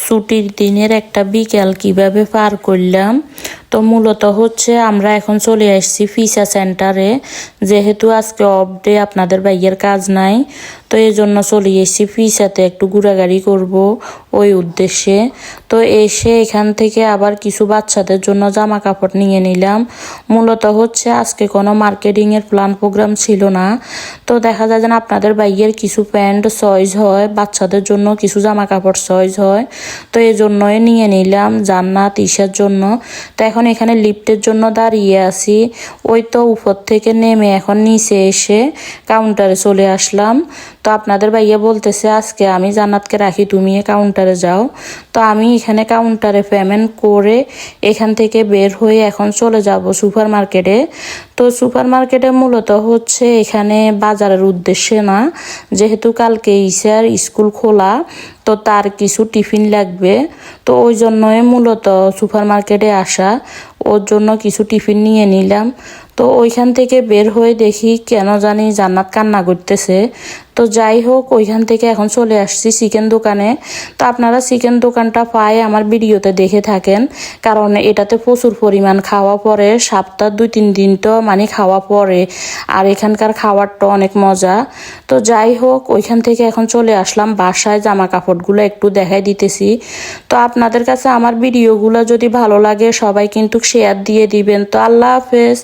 ছুটির দিনের একটা বিকেল কিভাবে পার করলাম। তো মূলত হচ্ছে আমরা এখন চলে আসছি ফিসা সেন্টারে, যেহেতু আজকে অফ ডে, আপনাদের ভাইয়ের কাজ নাই, তো এই জন্য চলে এসেছি ফিসাতে একটু ঘোরাঘুরি করব ওই উদ্দেশ্যে। তো এসে এখান থেকে আবার কিছু বাচ্চাদের জন্য জামা কাপড় নিয়ে নিলাম। মূলত হচ্ছে আজকে কোনো মার্কেটিংয়ের প্ল্যান প্রোগ্রাম ছিল না। তো দেখা যায় যেন আপনাদের ভাইয়ের কিছু প্যান্ট চয়েস হয়, বাচ্চাদের জন্য কিছু জামা কাপড় চয়েস হয়, তো এই জন্যই নিয়ে নিলাম জান্নাত ঈশার জন্য। তো এখন এখানে লিফটের জন্য দাঁড়িয়ে আছি, ওই তো উপর থেকে নেমে এখন নিচে এসে কাউন্টারে চলে আসলাম। তো আপনাদের ভাইয়া বলতেছে আজকে আমি জান্নাতকে রাখি, তুমি কাউন্টারে যাও। তো আমি এখানে কাউন্টারে পেমেন্ট করে এখান থেকে বের হয়ে এখন চলে যাব সুপার মার্কেটে। তো সুপার মার্কেটে মূলত হচ্ছে এখানে বাজারের উদ্দেশ্যে না, যেহেতু কালকে ঈশার স্কুল খোলা, তো তার কিছু টিফিন লাগবে, তো ওই জন্যই মূলত সুপার মার্কেটে আসা। ওর জন্য কিছু টিফিন নিয়ে নিলাম। তো ওইখান থেকে বের হয়ে দেখি কেন জানি জান্নাত কান্না করতেছে। তো যাই হোক, ওইখান থেকে এখন চলে আসছি চিকেন দোকানে। তো আপনারা চিকেন দোকানটা পায় আমার ভিডিওতে দেখে থাকেন, কারণ এটাতে প্রচুর পরিমাণ খাওয়া পড়ে, সপ্তাহ 2-3 দিন তো মানে খাওয়া পড়ে, আর এখানকার খাবারটা অনেক মজা। তো যাই হোক, ওইখান থেকে এখন চলে আসলাম বাসায়, জামা কাপড়গুলো একটু দেখাই দিতেছি। তো আপনাদের কাছে আমার ভিডিওগুলো যদি ভালো লাগে সবাই কিন্তু শেয়ার দিয়ে দিবেন। তো আল্লাহ হাফেজ।